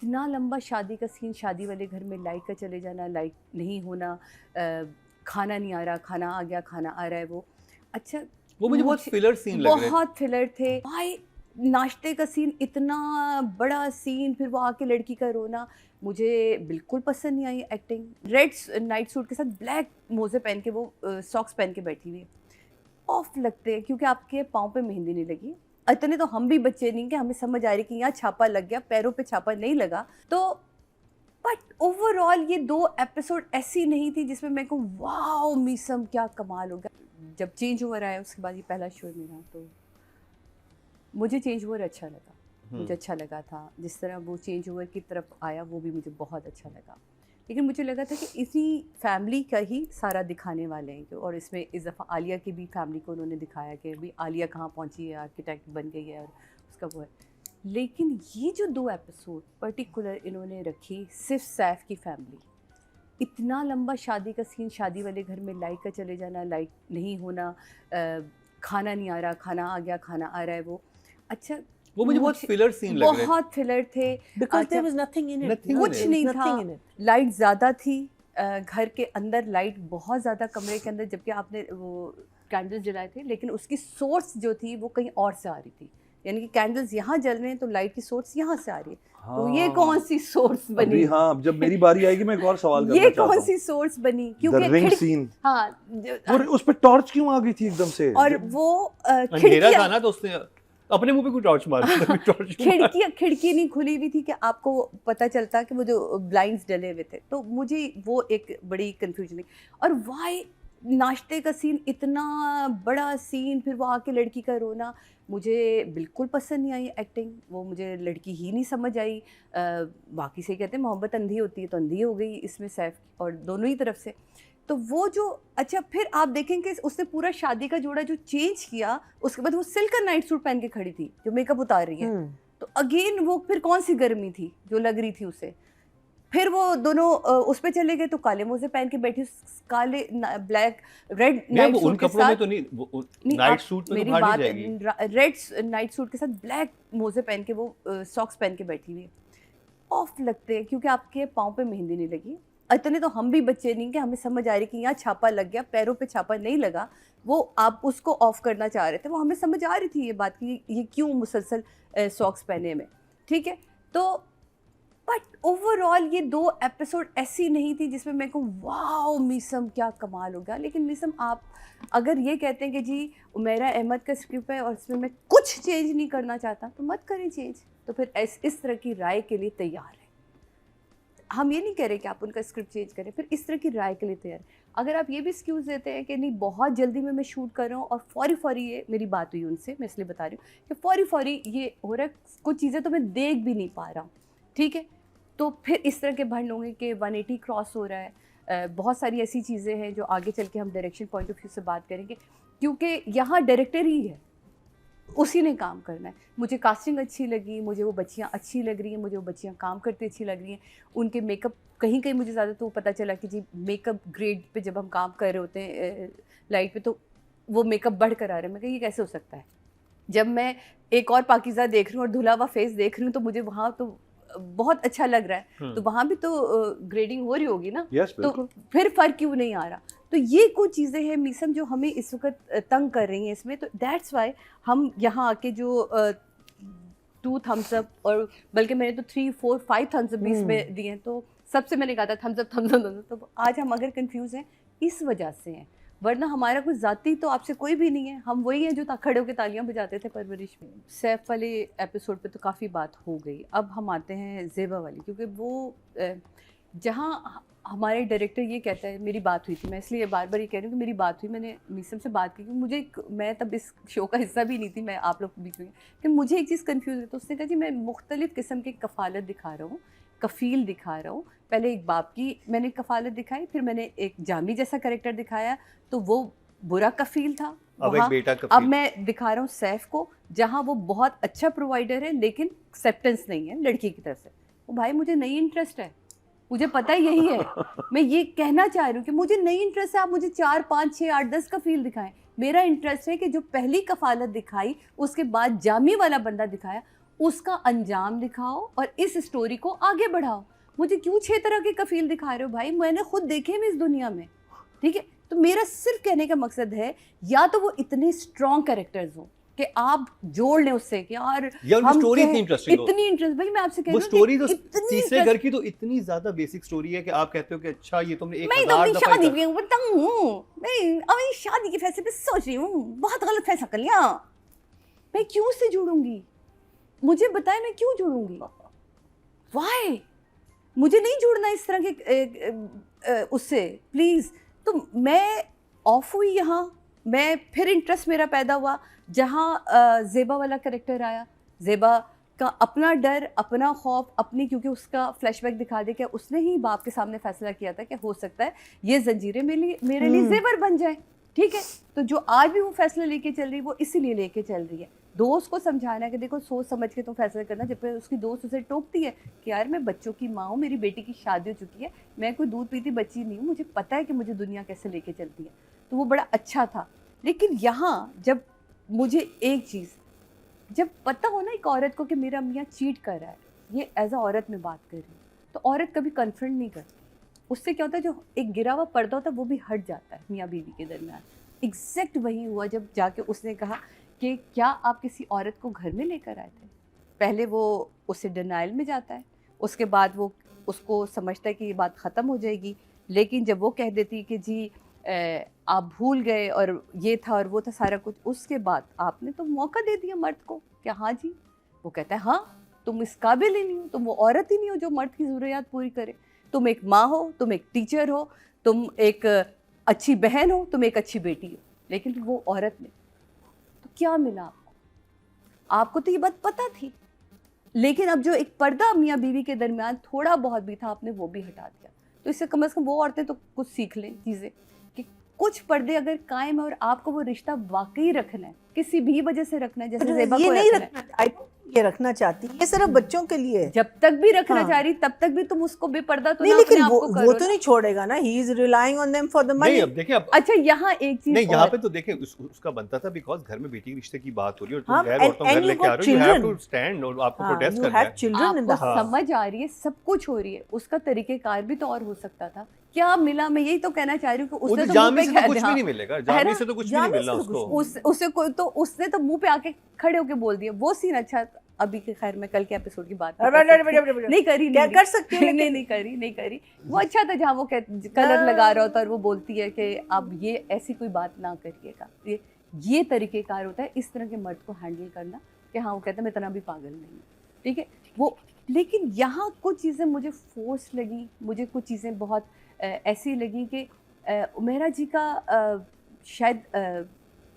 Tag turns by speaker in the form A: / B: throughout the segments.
A: इतना लंबा शादी का सीन, शादी वाले घर में लाइट का चले जाना, लाइट नहीं होना, खाना नहीं आ रहा, खाना आ गया, खाना आ रहा है, वो अच्छा
B: वो मुझे बहुत फिलर सीन लग रहे थे।
A: बहुत फिलर थे भाई। नाश्ते का सीन इतना बड़ा सीन, फिर वो आके लड़की का रोना, मुझे बिल्कुल पसंद नहीं आई एक्टिंग। रेड नाइट सूट के साथ ब्लैक मोजे पहन के, वो सॉक्स पहन के बैठी हुई है, ऑफ लगते हैं क्योंकि आपके पाँव पे मेहंदी नहीं लगी। इतने तो हम भी बच्चे नहीं कि हमें समझ आ रही कि यहाँ छापा लग गया, पैरों पे छापा नहीं लगा। तो बट ओवरऑल ये 2 एपिसोड ऐसी नहीं थी जिसमें मैं कहूँ वाओ मीसम क्या कमाल हो गया। जब चेंज ओवर आया उसके बाद ये पहला शो मेरा, तो मुझे चेंज ओवर अच्छा लगा। मुझे अच्छा लगा था जिस तरह वो चेंज ओवर की तरफ आया, वो भी मुझे बहुत अच्छा लगा। लेकिन मुझे लगा था कि इसी फैमिली का ही सारा दिखाने वाले हैं, और इसमें इस दफ़ा आलिया की भी फैमिली को उन्होंने दिखाया कि भी आलिया कहाँ पहुँची है, आर्किटेक्ट बन गई है और उसका वो है। लेकिन ये जो 2 एपिसोड पर्टिकुलर इन्होंने रखी सिर्फ सैफ की फैमिली, इतना लंबा शादी का सीन, शादी वाले घर में लाइट का चले जाना, लाइट नहीं होना, खाना नहीं आ रहा, खाना आ गया, खाना आ रहा है, वो अच्छा
B: वो मुझे बहुत फिलर सीन लग रहे थे।
A: बहुत फिलर थे
C: Because there was nothing in it.
B: Nothing in
A: कुछ
B: it.
A: नहीं
C: Nothing in
A: था।
C: it.
A: लाइट ज़्यादा थी, घर के अंदर लाइट बहुत ज़्यादा, कमरे के अंदर, जबकि आपने वो कैंडल्स जलाए थे, लेकिन उसकी सोर्स जो थी वो कहीं और से आ रही थी। यानी कि कैंडल्स यहाँ जल रहे हैं तो लाइट की सोर्स यहाँ से आ रही है। तो ये कौन सी सोर्स बनी?
D: अभी हाँ, अब जब मेरी बारी आएगी मैं एक और सवाल करना
A: ये
D: चाहता
A: कौन
D: हूँ।
A: सी सोर्स बनी?
D: The
A: क्योंकि
D: ring scene।
A: हाँ
D: और उस पे टॉर्च क्यों आ गई थी एकदम से?
A: और वो
B: अंधेरा था ना, तो उसने अपने मुंह पे कोई टॉर्च मार
A: खिड़की नहीं खुली हुई थी कि आपको पता चलता कि वो जो ब्लाइंड्स डले हुए थे। तो मुझे वो एक बड़ी कंफ्यूजन। और वाई नाश्ते का सीन, इतना बड़ा सीन, फिर वो आके लड़की का रोना, मुझे बिल्कुल पसंद नहीं आई एक्टिंग। वो मुझे लड़की ही नहीं समझ आई। बाकी से कहते हैं मोहब्बत अंधी होती है, तो अंधी हो गई इसमें सैफ और दोनों ही तरफ से। तो वो जो अच्छा, फिर आप देखेंगे उसने पूरा शादी का जोड़ा जो चेंज किया, उसके बाद वो सिल्क का नाइट सूट पहन के खड़ी थी जो मेकअप उतार रही है। तो अगेन वो फिर कौन सी गर्मी थी जो लग रही थी उसे। फिर वो दोनों उस पे चले गए तो काले मोजे पहन के बैठी, काले ब्लैक रेड नाइट सूट
B: उन
A: के
B: कपड़ों में
A: साथ।
B: तो नहीं, नाइट सूट में
A: मेरी
B: तो बाहर
A: बात,
B: नहीं जाएगी।
A: रेड नाइट सूट के साथ ब्लैक मोजे पहन के, वो सॉक्स पहन के बैठी हुई है, ऑफ लगते हैं क्योंकि आपके पाँव पे मेहंदी नहीं लगी। इतने तो हम भी बच्चे नहीं कि हमें समझ आ रही कि यहाँ छापा लग गया, पैरों पे छापा नहीं लगा। वो आप उसको ऑफ करना चाह रहे थे, वो हमें समझ आ रही थी ये बात कि ये क्यों मुसलसल सॉक्स पहने में, ठीक है। तो बट ओवरऑल ये 2 एपिसोड ऐसी नहीं थी जिसमें मैं कहूँ वाओ मीसम क्या कमाल हो गया। लेकिन मीसम, आप अगर ये कहते हैं कि जी उमैरा अहमद का स्क्रिप्ट है और इसमें मैं कुछ चेंज नहीं करना चाहता, तो मत करें चेंज। तो फिर इस तरह की राय के लिए तैयार है। हम ये नहीं कह रहे कि आप उनका स्क्रिप्ट चेंज करें, फिर इस तरह की राय के लिए तैयार। अगर आप ये भी एक्सक्यूज़ देते हैं कि नहीं बहुत जल्दी में मैं शूट कर रहा हूँ और फौरी ये मेरी बात हुई उनसे, मैं इसलिए बता रही हूँ कि फौरी ये हो रहा है, कुछ चीज़ें तो मैं देख भी नहीं पा रहा हूँ, ठीक है। तो फिर इस तरह के भंड होंगे कि 180 क्रॉस हो रहा है। बहुत सारी ऐसी चीज़ें हैं जो आगे चल के हम डायरेक्शन पॉइंट ऑफ व्यू से बात करेंगे, क्योंकि यहाँ डायरेक्टर ही है, उसी ने काम करना है। मुझे कास्टिंग अच्छी लगी, मुझे वो बच्चियाँ अच्छी लग रही हैं, मुझे वो बच्चियाँ काम करती अच्छी लग रही हैं। उनके मेकअप कहीं कहीं मुझे ज़्यादा तो पता चला कि जी मेकअप ग्रेड पे जब हम काम कर रहे होते हैं लाइट पे, तो वो मेकअप बढ़ कर आ रहा है। मैं कहा ये कैसे हो सकता है? जब मैं एक और पाकीज़ा देख रही हूँ और धुला हुआ फेस देख रही हूँ, तो मुझे वहाँ तो बहुत अच्छा लग रहा है। तो वहाँ भी तो ग्रेडिंग हो रही होगी ना।
D: Yes,
A: तो फिर फ़र्क क्यों नहीं आ रहा? तो ये कुछ चीज़ें हैं मीसम जो हमें इस वक्त तंग कर रही हैं इसमें। तो दैट्स वाई हम यहाँ आके जो 2 थम्स अप, और बल्कि मैंने तो 3, 4, 5 थम्स अप भी इसमें दिए हैं। तो सबसे मैंने कहा था थम्स अप। तो आज हम अगर कंफ्यूज हैं इस वजह से हैं, वरना हमारा कोई ज़ाती तो आपसे कोई भी नहीं है। हम वही हैं जो खड़े होकर तालियां बजाते थे परवरिश में। सैफ वाले एपिसोड पे तो काफ़ी बात हो गई। अब हम आते हैं ज़ेबा वाली, क्योंकि वो जहाँ हमारे डायरेक्टर ये कहता है, मेरी बात हुई थी, मैं इसलिए बार बार ये कह रही हूँ कि मेरी बात हुई, मैंने मीसम से बात की, क्योंकि मैं तब इस शो का हिस्सा भी नहीं थी, मैं आप लोग भी हुई कि मुझे एक चीज़ कन्फ्यूज़ है। तो उसने कहा जी मैं मुख्तलिफ़ किस्म की कफ़ालत दिखा रहा हूँ, कफ़ील दिखा रहा हूँ। पहले एक बाप की मैंने कफ़ालत दिखाई, फिर मैंने एक जामी जैसा कैरेक्टर दिखाया, तो वो बुरा कफ़ील था।
B: अब एक बेटा
A: अब
B: कफ़ील।
A: मैं दिखा रहा हूँ सैफ को, जहाँ वो बहुत अच्छा प्रोवाइडर है लेकिन एक्सेप्टेंस नहीं है लड़की की तरफ से। वो भाई मुझे नहीं इंटरेस्ट है, मुझे पता है यही है। मैं ये कहना चाह रही हूँ कि मुझे नहीं इंटरेस्ट है, आप मुझे 4, 5, 6, 8, 10 कफ़ील दिखाएं। मेरा इंटरेस्ट है कि जो पहली कफ़ालत दिखाई उसके बाद जामी वाला बंदा दिखाया, उसका अंजाम दिखाओ और इस स्टोरी को आगे बढ़ाओ। मुझे क्यों 6 तरह के कफील दिखा रहे हो भाई, मैंने खुद देखे हैं इस दुनिया में, ठीक है। तो मेरा सिर्फ कहने का मकसद है या तो वो इतने स्ट्रॉन्ग कैरेक्टर्स हो कि आप जोड़ लें उससे कि यार
B: या उनकी स्टोरी इतनी इंटरेस्टिंग हो।
A: इतनी इंटरेस्ट, भाई मैं आपसे कह
B: वो
A: रही हूँ
B: स्टोरी
A: कि
B: तो
A: इतनी
B: तीसरे
A: interest-
B: घर की तो इतनी ज्यादा बेसिक स्टोरी है कि आप कहते हो कि अच्छा ये तुमने
A: मैं तो
B: 1000
A: अपनी
B: दफा
A: शादी पे बताऊं, मैं अपनी शादी के फैसले पे सोच रही हूँ, बहुत गलत फैसला कर लिया। मैं क्यों उससे जुड़ूंगी, मुझे बताए मैं क्यों जुड़ूंगी, वाई? मुझे नहीं जुड़ना इस तरह के उससे, प्लीज। तो मैं ऑफ हुई यहाँ, मैं फिर इंटरेस्ट मेरा पैदा हुआ जहाँ ज़ेबा वाला कैरेक्टर आया। ज़ेबा का अपना डर, अपना खौफ, अपनी, क्योंकि उसका फ्लैशबैक दिखा दे कि उसने ही बाप के सामने फैसला किया था कि हो सकता है ये जंजीरें मेरे लिए ज़ेवर बन जाए, ठीक है। तो जो आज भी वो फैसला लेके चल रही है वो इसीलिए लेके चल रही है। दोस्त को समझाना है कि देखो सोच समझ के तुम फैसला करना। जब उसकी दोस्त उसे टोकती है कि यार मैं बच्चों की माँ हूँ, मेरी बेटी की शादी हो चुकी है, मैं कोई दूध पीती बच्ची नहीं हूँ, मुझे पता है कि मुझे दुनिया कैसे लेके चलती है। तो वो बड़ा अच्छा था। लेकिन यहाँ जब मुझे एक चीज़, जब पता हो ना एक औरत को कि मेरा मियाँ चीट कर रहा है, ये एज अ औरत में बात कर रही हूँ, तो औरत कभी कन्फ्रंट नहीं करती। उससे क्या होता है, जो एक गिरा हुआ पर्दा होता है वो भी हट जाता है मियाँ बीवी के दरमियान। एग्जैक्ट वही हुआ जब जाके उसने कहा कि क्या आप किसी औरत को घर में लेकर आए थे। पहले वो उससे डिनाइल में जाता है, उसके बाद वो उसको समझता है कि ये बात ख़त्म हो जाएगी, लेकिन जब वो कह देती कि जी आप भूल गए और ये था और वो था सारा कुछ, उसके बाद आपने तो मौका दे दिया मर्द को कि हाँ जी। वो कहता है हाँ तुम इस काबिल ही नहीं हो, तुम वो औरत ही नहीं हो जो मर्द की ज़रूरियात पूरी करे। तुम एक माँ हो, तुम एक टीचर हो, तुम एक अच्छी बहन हो, तुम एक अच्छी बेटी हो, लेकिन वो औरत ने तो क्या मिला आपको? आपको तो ये बात पता थी, लेकिन अब जो एक पर्दा मियाँ बीवी के दरमियान थोड़ा बहुत भी था आपने वो भी हटा दिया। तो इससे कम से कम वो औरतें तो कुछ सीख लें चीज़ें कि कुछ पर्दे अगर कायम है और आपको वो रिश्ता वाकई रखना है, किसी भी वजह से रखना है, जैसे ज़ेबा
C: ये
A: को
C: नहीं
A: रखना है।
C: रखना, ये रखना चाहती, ये सिर्फ बच्चों के लिए है।
A: जब तक भी रखना
C: हाँ।
A: चाह रही तब तक भी तुम उसको बेपर्दा तो
C: नहीं,
A: ना
C: लेकिन
A: अपने आप
C: वो
A: को
C: वो
A: करो
C: तो
A: ना।
C: नहीं छोड़ेगा ना, he is relying on them for the money.
B: नहीं अब देखिए अब
A: अच्छा यहाँ एक चीज
B: नहीं यहाँ
A: और-
B: पे तो देखें उसका बनता था बिकॉज घर में बेटी के रिश्ते की बात हो रही है और
C: हाँ,
B: तुम गैर
C: and-
B: औरतों को घर
C: and you
B: लेके आ
C: got
B: रहे हो, you have
C: children.
B: To stand और आपको
C: हाँ,
B: प्रोटेस्ट
C: you
B: करना
C: have
B: है।
C: children in the
A: आपको
C: house.
A: समझ आ रही है, सब कुछ हो रही है, उसका तरीकेकार भी तो और हो सकता था। क्या मिला, मैं यही तो कहना चाह रही हूँ कि उसने तो
B: जामी
A: मुंह
B: से
A: पे
B: तो कुछ
A: कह
B: भी
A: दिया।
B: नहीं मिलेगा,
A: है
B: जामी
A: ना?
B: से तो कुछ भी
C: जामी
B: नहीं
C: से
B: मिलना
C: तो कुछ
B: उसको।
A: उसे कोई तो उसने तो मुंह पे आके खड़े होके बोल दिया। वो सीन अच्छा था। अभी के खैर मैं कल के एपिसोड की बात नहीं करी,
C: क्या कर सकती है,
A: नहीं नहीं करी। वो अच्छा था जहाँ वो कलर लगा रहा होता है और वो बोलती है कि अब ये ऐसी कोई बात ना करिएगा। ये तरीकेकार होता है इस तरह के मर्द को हैंडल करना कि हाँ वो कहता है मैं इतना भी पागल नहीं हूँ, ठीक है वो। लेकिन यहाँ कुछ चीज़ें मुझे फोर्स लगी, मुझे कुछ चीज़ें बहुत ऐसी लगी कि उमेरा जी का शायद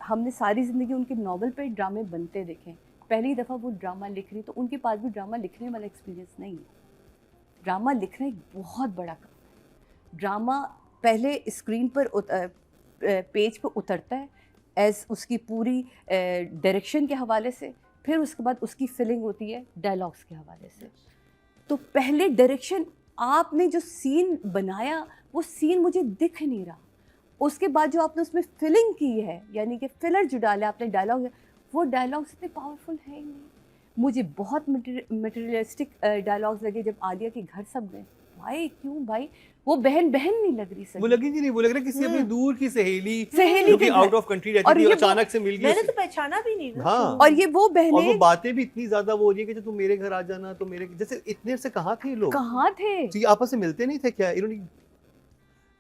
A: हमने सारी ज़िंदगी उनके नावल पे ड्रामे बनते देखे। पहली दफ़ा वो ड्रामा लिख रही तो उनके पास भी ड्रामा लिखने वाला एक्सपीरियंस नहीं है। ड्रामा लिखना एक बहुत बड़ा काम है। ड्रामा पहले स्क्रीन पर पेज पे उतरता है एज उसकी पूरी डायरेक्शन के हवाले से, फिर उसके बाद उसकी फीलिंग होती है डायलॉग्स के हवाले से। तो पहले डायरेक्शन, आपने जो सीन बनाया वो सीन मुझे दिख नहीं रहा, उसके बाद जो आपने उसमें फिलिंग की है यानी कि फिलर जो डाला आपने डायलॉग, वो डायलॉग्स इतने पावरफुल है ही नहीं। मुझे बहुत मटेरियलिस्टिक डायलॉग्स लगे जब आलिया के घर सब गए। भाई क्यों भाई, वो बहन नहीं लग रही सही।
B: वो लगी नहीं, वो लग रहा है किसी अपनी दूर की सहेली
A: सहेली
B: जो
A: के
B: कि
A: घर।
B: आउट ऑफ कंट्री
A: और
B: रहती थी,
A: ये
B: अचानक से मिल गई
C: मैंने
B: उससे।
C: तो पहचाना भी नहीं ना।
B: हाँ।
A: और ये वो
B: और वो
A: बहनें
B: बातें भी इतनी ज्यादा वो हो रही है कि जो तुम मेरे घर आ जाना, तो मेरे जैसे इतने से कहाँ थे ये लोग,
A: कहाँ थे?
B: तो ये आपस में मिलते नहीं थे क्या इन्होंने?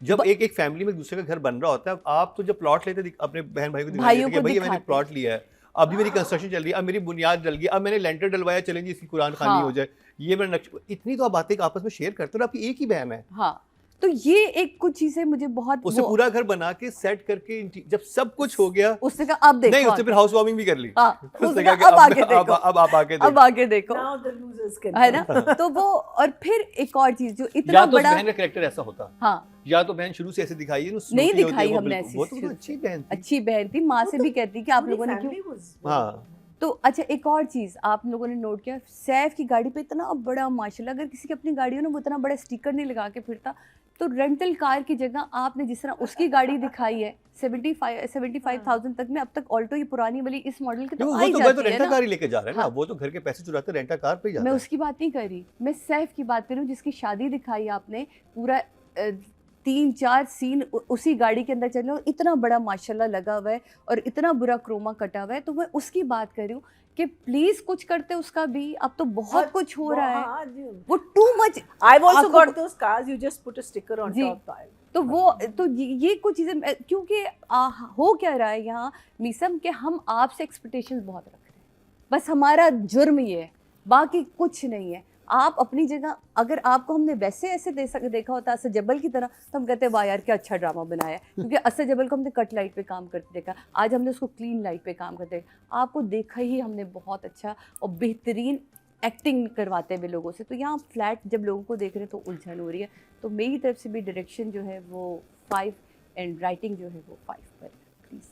B: जब एक फैमिली में दूसरे का घर बन रहा होता है, आप तो जब प्लॉट लेते अपने बहन भाई को दिखाते
A: भाइयों
B: कि
A: को
B: भैया मैंने
A: दिखाते।
B: प्लॉट लिया है, अभी मेरी कंस्ट्रक्शन चल रही है, अब मेरी बुनियाद डल गई, अब मैंने लेंटर डलवाया, चलें जी इसकी कुरान खानी
A: हाँ।
B: हो जाए, ये मेरा नक्शा। इतनी तो आप बातें आपस में शेयर करते हो, आपकी एक ही बहन है।
A: हाँ, तो ये एक कुछ चीजें मुझे बहुत
B: उससे पूरा घर बना के सेट करके जब सब कुछ हो गया,
A: उसने कहा अब देखो
B: नहीं उसने फिर हाउस वार्मिंग भी कर ली।
A: हाँ,
B: उसने
A: उसने
B: कहा
A: कहा,
B: कि
A: अब आगे देखो,
B: अब आप आगे
A: अब
B: देखो।
A: आगे देखो,
C: Now the losers can
A: है ना?
C: come.
A: तो वो, और फिर एक और चीज जो इतना
B: या तो उस
A: बड़ा,
B: बहन का कैरेक्टर ऐसा होता,
A: हाँ
B: या तो बहन शुरू से ऐसे दिखाई है,
A: नहीं
B: snooty होती है,
A: दिखाई
B: वो
A: हमने
B: बिल्कुल-
A: ऐसी
B: वो तो
A: शुरू
B: अच्छी
A: से।
B: बहन थी।
A: अच्छी बहन थी, माँ से भी कहती कि आप
C: पूरी
A: लोगों ने क्यों।
C: family was-
B: हाँ
A: तो अच्छा एक और चीज़ आप लोगों ने नोट किया, सैफ की गाड़ी पे इतना बड़ा माशाल्लाह, अगर किसी की अपनी गाड़ी हो ना वो इतना बड़ा स्टिकर नहीं लगा के फिरता, तो रेंटल कार की जगह आपने जिस तरह उसकी गाड़ी दिखाई है 75,000 तक में, अब तक ऑल्टो ही पुरानी वाली इस मॉडल की तो
B: वो
A: आ ही
B: तो
A: जाती है
B: रेंटा
A: ना।
B: कार ही लेके जा रहे हैं ना,
A: हाँ।
B: वो तो घर के पैसे चुराते रेंटा कार पे ही जाता
A: मैं
B: है।
A: उसकी बात नहीं कर रही, मैं सैफ की बात कर रही हूँ जिसकी शादी दिखाई आपने, पूरा 3-4 सीन उसी गाड़ी के अंदर चल रहे हो, इतना बड़ा माशाल्लाह लगा हुआ है और इतना बुरा क्रोमा कटा हुआ है, तो मैं उसकी बात कर रही हूँ कि प्लीज कुछ करते उसका भी, अब तो बहुत कुछ हो रहा है, वो टू मच।
C: I've also
A: आंखों
C: got
A: को-
C: those cars. You just put a sticker on
A: जी।
C: top.
A: तो वो तो ये कुछ चीज़ें क्योंकि हो क्या रहा है यहाँ मीसम कि हम आपसे एक्सपेक्टेशंस बहुत रख रहे हैं, बस हमारा जुर्म ये है, बाकी कुछ नहीं है। आप अपनी जगह, अगर आपको हमने वैसे ऐसे देखा होता असद जबल की तरह, तो हम कहते हैं वाह यार क्या अच्छा ड्रामा बनाया है, क्योंकि असद जबल को हमने कट लाइट पे काम करते देखा, आज हमने उसको क्लीन लाइट पे काम करते देखा, आपको देखा ही हमने बहुत अच्छा और बेहतरीन एक्टिंग करवाते हुए लोगों से। तो यहाँ फ्लैट जब लोगों को देख रहे हैं तो उलझन हो रही है। तो मेरी तरफ से भी डायरेक्शन जो है वो 5 एंड राइटिंग जो है वो 5 पर प्लीज़।